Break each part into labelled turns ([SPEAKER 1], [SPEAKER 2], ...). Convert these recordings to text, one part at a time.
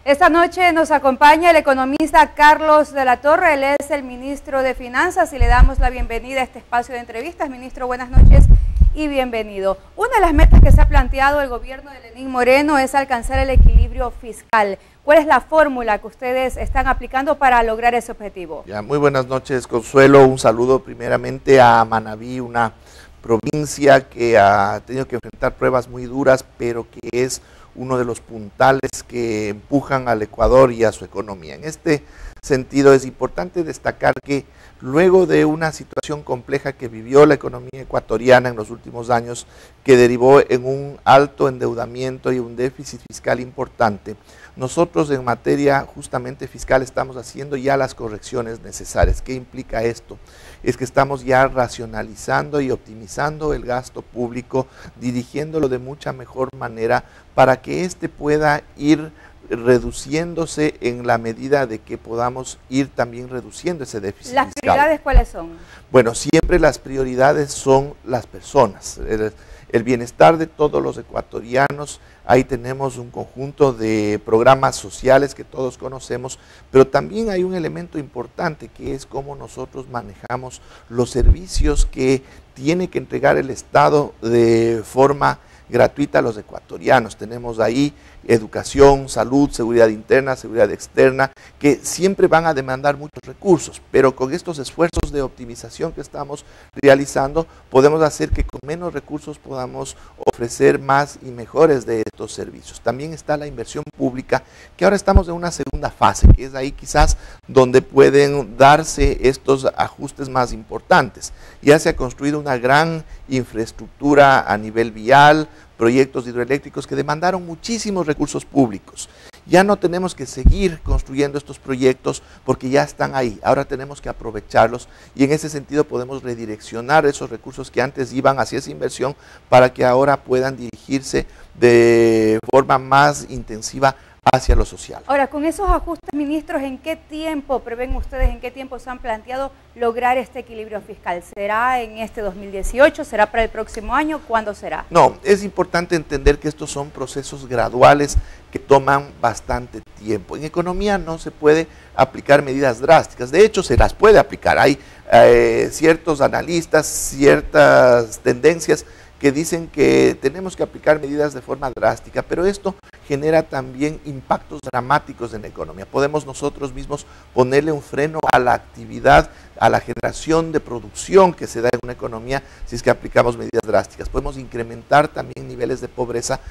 [SPEAKER 1] Esta noche nos acompaña el economista Carlos de la Torre, él es el ministro de Finanzas y le damos la bienvenida a este espacio de entrevistas. Ministro, buenas noches y bienvenido. Una de las metas que se ha planteado el gobierno de Lenín Moreno es alcanzar el equilibrio fiscal. ¿Cuál es la fórmula que ustedes están aplicando para lograr ese objetivo?
[SPEAKER 2] Muy buenas noches, Consuelo. Un saludo primeramente a Manabí, una provincia que ha tenido que enfrentar pruebas muy duras, pero que es uno de los puntales que empujan al Ecuador y a su economía. En este sentido es importante destacar que luego de una situación compleja que vivió la economía ecuatoriana en los últimos años, que derivó en un alto endeudamiento y un déficit fiscal importante, nosotros en materia justamente fiscal estamos haciendo ya las correcciones necesarias. ¿Qué implica esto? Es que estamos ya racionalizando y optimizando el gasto público, dirigiéndolo de mucha mejor manera para que éste pueda ir reduciéndose en la medida de que podamos ir también reduciendo ese déficit fiscal.
[SPEAKER 1] ¿Las prioridades cuáles son?
[SPEAKER 2] Bueno, siempre las prioridades son las personas, el bienestar de todos los ecuatorianos. Ahí tenemos un conjunto de programas sociales que todos conocemos, pero también hay un elemento importante que es cómo nosotros manejamos los servicios que tiene que entregar el Estado de forma gratuita a los ecuatorianos. Tenemos ahí educación, salud, seguridad interna, seguridad externa, que siempre van a demandar muchos recursos, pero con estos esfuerzos de optimización que estamos realizando, podemos hacer que con menos recursos podamos ofrecer más y mejores de estos servicios. También está la inversión pública, que ahora estamos en una segunda fase, que es ahí quizás donde pueden darse estos ajustes más importantes. Ya se ha construido una gran infraestructura a nivel vial, proyectos hidroeléctricos que demandaron muchísimos recursos públicos. Ya no tenemos que seguir construyendo estos proyectos porque ya están ahí, ahora tenemos que aprovecharlos y en ese sentido podemos redireccionar esos recursos que antes iban hacia esa inversión para que ahora puedan dirigirse de forma más intensiva hacia lo social.
[SPEAKER 1] Ahora, con esos ajustes, ministros, ¿en qué tiempo prevén ustedes, en qué tiempo se han planteado lograr este equilibrio fiscal? ¿Será en este 2018? ¿Será para el próximo año? ¿Cuándo será?
[SPEAKER 2] No, es importante entender que estos son procesos graduales que toman bastante tiempo. En economía no se puede aplicar medidas drásticas, de hecho se las puede aplicar. Hay ciertos analistas, ciertas tendencias que dicen que tenemos que aplicar medidas de forma drástica, pero esto genera también impactos dramáticos en la economía. Podemos nosotros mismos ponerle un freno a la actividad, a la generación de producción que se da en una economía si es que aplicamos medidas drásticas. Podemos incrementar también niveles de pobreza,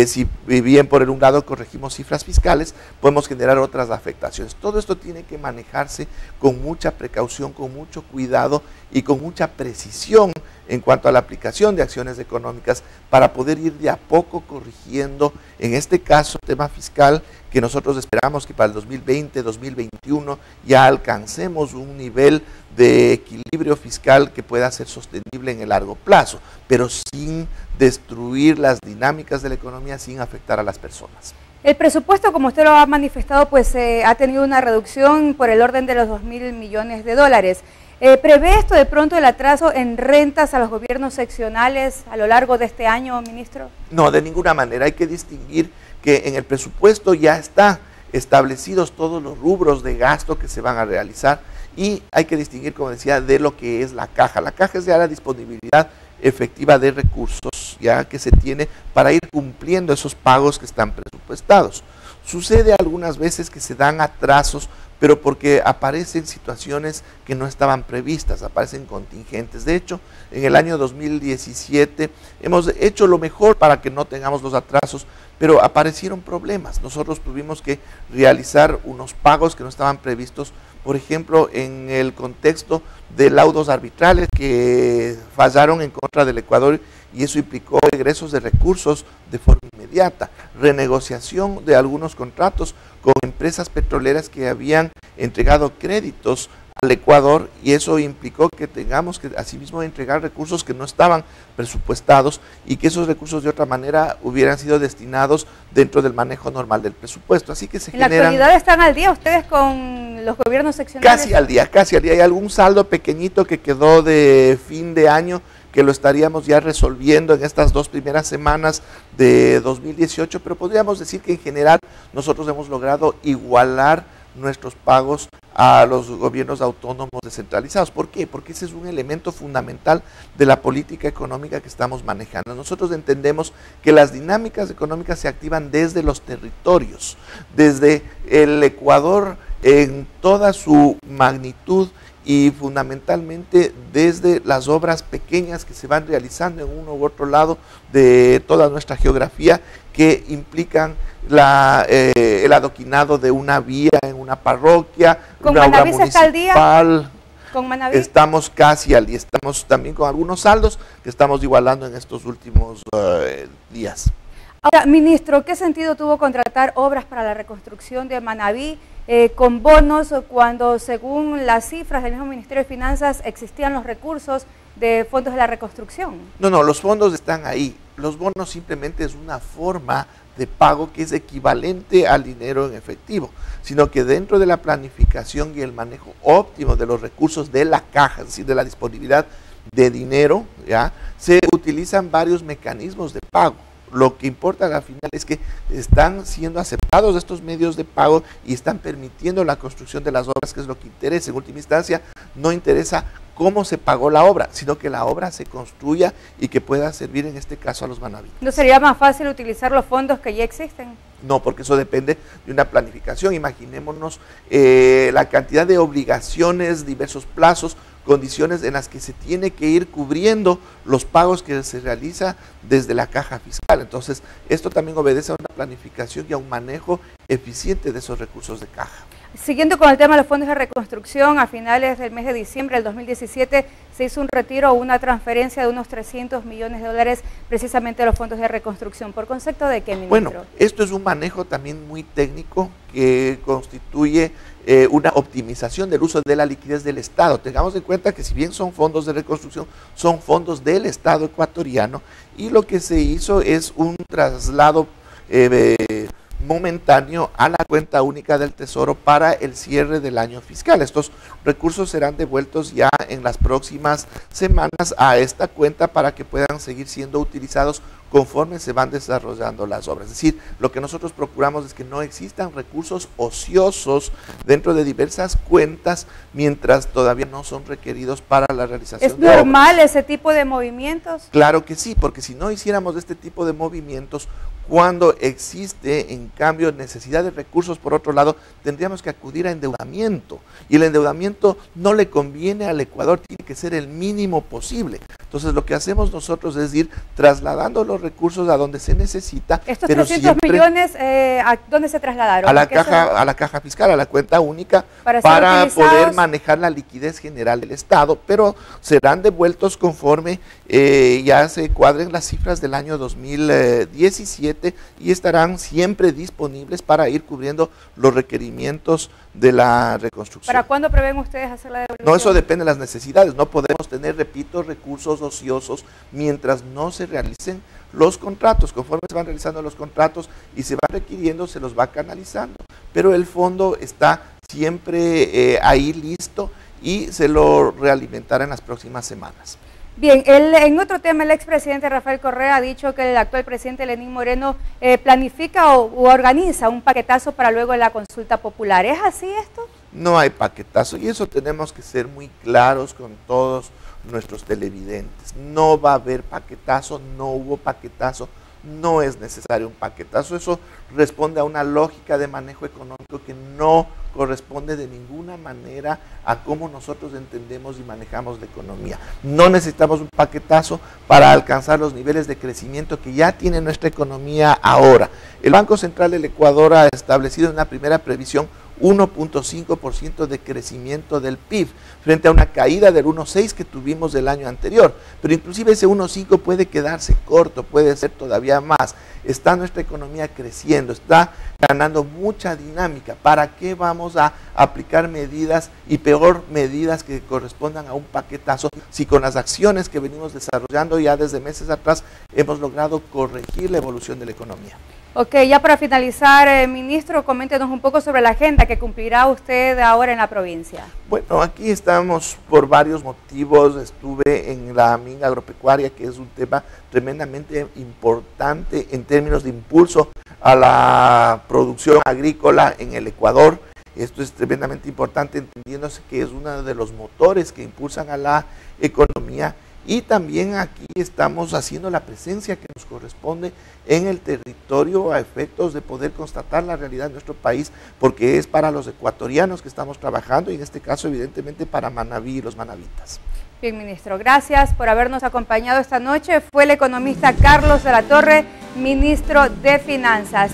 [SPEAKER 2] si bien por un lado corregimos cifras fiscales, podemos generar otras afectaciones. Todo esto tiene que manejarse con mucha precaución, con mucho cuidado y con mucha precisión en cuanto a la aplicación de acciones económicas para poder ir de a poco corrigiendo, en este caso, el tema fiscal, que nosotros esperamos que para el 2020, 2021 ya alcancemos un nivel de equilibrio fiscal que pueda ser sostenible en el largo plazo, pero sin destruir las dinámicas de la economía, sin afectar a las personas.
[SPEAKER 1] El presupuesto, como usted lo ha manifestado, pues ha tenido una reducción por el orden de los 2.000 millones de dólares. ¿Prevé esto de pronto el atraso en rentas a los gobiernos seccionales a lo largo de este año, ministro? No,
[SPEAKER 2] de ninguna manera. Hay que distinguir que en el presupuesto ya están establecidos todos los rubros de gasto que se van a realizar y hay que distinguir, como decía, de lo que es la caja. La caja es ya la disponibilidad efectiva de recursos ya que se tiene para ir cumpliendo esos pagos que están presupuestados. Sucede algunas veces que se dan atrasos, pero porque aparecen situaciones que no estaban previstas, aparecen contingentes. De hecho, en el año 2017 hemos hecho lo mejor para que no tengamos los atrasos, pero aparecieron problemas. Nosotros tuvimos que realizar unos pagos que no estaban previstos, por ejemplo, en el contexto de laudos arbitrales que fallaron en contra del Ecuador y eso implicó egresos de recursos de forma inmediata, renegociación de algunos contratos con empresas petroleras que habían entregado créditos al Ecuador y eso implicó que tengamos que asimismo entregar recursos que no estaban presupuestados y que esos recursos de otra manera hubieran sido destinados dentro del manejo normal del presupuesto. Así que se generan...
[SPEAKER 1] ¿En la actualidad están al día ustedes con los gobiernos seccionales?
[SPEAKER 2] Casi al día. Hay algún saldo pequeñito que quedó de fin de año que lo estaríamos ya resolviendo en estas 2 primeras semanas de 2018, pero podríamos decir que en general nosotros hemos logrado igualar nuestros pagos a los gobiernos autónomos descentralizados. ¿Por qué? Porque ese es un elemento fundamental de la política económica que estamos manejando. Nosotros entendemos que las dinámicas económicas se activan desde los territorios, desde el Ecuador en toda su magnitud y fundamentalmente desde las obras pequeñas que se van realizando en uno u otro lado de toda nuestra geografía, que implican el adoquinado de una vía en una parroquia, una obra municipal.
[SPEAKER 1] ¿Con Manaví?
[SPEAKER 2] Estamos casi al día, estamos también con algunos saldos que estamos igualando en estos últimos días.
[SPEAKER 1] Ahora, ministro, ¿qué sentido tuvo contratar obras para la reconstrucción de Manaví con bonos cuando, según las cifras del mismo Ministerio de Finanzas, existían los recursos de fondos de la reconstrucción?
[SPEAKER 2] No, los fondos están ahí. Los bonos simplemente es una forma de pago que es equivalente al dinero en efectivo, sino que dentro de la planificación y el manejo óptimo de los recursos de la caja, es decir, de la disponibilidad de dinero, ¿ya?, se utilizan varios mecanismos de pago. Lo que importa al final es que están siendo aceptados estos medios de pago y están permitiendo la construcción de las obras, que es lo que interesa. En última instancia, no interesa cómo se pagó la obra, sino que la obra se construya y que pueda servir en este caso a los manavíes.
[SPEAKER 1] ¿No sería más fácil utilizar los fondos que ya existen?
[SPEAKER 2] No, porque eso depende de una planificación. Imaginémonos la cantidad de obligaciones, diversos plazos, condiciones en las que se tiene que ir cubriendo los pagos que se realiza desde la caja fiscal. Entonces, esto también obedece a una planificación y a un manejo eficiente de esos recursos de caja.
[SPEAKER 1] Siguiendo con el tema de los fondos de reconstrucción, a finales del mes de diciembre del 2017 se hizo un retiro o una transferencia de unos 300 millones de dólares precisamente de los fondos de reconstrucción. ¿Por concepto de qué, ministro?
[SPEAKER 2] Bueno, esto es un manejo también muy técnico que constituye una optimización del uso de la liquidez del Estado. Tengamos en cuenta que si bien son fondos de reconstrucción, son fondos del Estado ecuatoriano, y lo que se hizo es un traslado momentáneo a la cuenta única del Tesoro para el cierre del año fiscal. Estos recursos serán devueltos ya en las próximas semanas a esta cuenta para que puedan seguir siendo utilizados conforme se van desarrollando las obras. Es decir, lo que nosotros procuramos es que no existan recursos ociosos dentro de diversas cuentas mientras todavía no son requeridos para la realización de obras.
[SPEAKER 1] ¿Es normal ese tipo de movimientos?
[SPEAKER 2] Claro que sí, porque si no hiciéramos este tipo de movimientos, cuando existe, en cambio, necesidad de recursos, por otro lado, tendríamos que acudir a endeudamiento. Y el endeudamiento no le conviene al Ecuador, tiene que ser el mínimo posible. Entonces, lo que hacemos nosotros es ir trasladando los recursos a donde se necesita.
[SPEAKER 1] ¿Estos 300 millones a dónde se trasladaron?
[SPEAKER 2] A la caja fiscal, a la cuenta única, para poder manejar la liquidez general del Estado, pero serán devueltos conforme ya se cuadren las cifras del año 2017 y estarán siempre disponibles para ir cubriendo los requerimientos de la reconstrucción.
[SPEAKER 1] ¿Para cuándo prevén ustedes hacer la devolución?
[SPEAKER 2] No, eso depende de las necesidades. No podemos tener, repito, recursos ociosos mientras no se realicen los contratos. Conforme se van realizando los contratos y se van requiriendo, se los va canalizando. Pero el fondo está siempre ahí listo y se lo realimentará en las próximas semanas.
[SPEAKER 1] Bien, en otro tema, el expresidente Rafael Correa ha dicho que el actual presidente Lenín Moreno planifica o organiza un paquetazo para luego la consulta popular. ¿Es así esto?
[SPEAKER 2] No hay paquetazo, y eso tenemos que ser muy claros con todos nuestros televidentes. No va a haber paquetazo, no hubo paquetazo, no es necesario un paquetazo. Eso responde a una lógica de manejo económico que no corresponde de ninguna manera a cómo nosotros entendemos y manejamos la economía. No necesitamos un paquetazo para alcanzar los niveles de crecimiento que ya tiene nuestra economía ahora. El Banco Central del Ecuador ha establecido en una primera previsión 1.5% de crecimiento del PIB, frente a una caída del 1.6% que tuvimos el año anterior. Pero inclusive ese 1.5% puede quedarse corto, puede ser todavía más. Está nuestra economía creciendo, está ganando mucha dinámica. ¿Para qué vamos vamos a aplicar medidas y peor medidas que correspondan a un paquetazo, si con las acciones que venimos desarrollando ya desde meses atrás hemos logrado corregir la evolución de la economía.
[SPEAKER 1] Ok, ya para finalizar, ministro, coméntenos un poco sobre la agenda que cumplirá usted ahora en la provincia.
[SPEAKER 2] Bueno, aquí estamos por varios motivos. Estuve en la minga agropecuaria, que es un tema tremendamente importante en términos de impulso a la producción agrícola en el Ecuador. Esto es tremendamente importante, entendiéndose que es uno de los motores que impulsan a la economía. Y también aquí estamos haciendo la presencia que nos corresponde en el territorio a efectos de poder constatar la realidad de nuestro país, porque es para los ecuatorianos que estamos trabajando y en este caso evidentemente para Manabí y los manabitas.
[SPEAKER 1] Bien, ministro, gracias por habernos acompañado esta noche. Fue el economista Carlos de la Torre, ministro de Finanzas.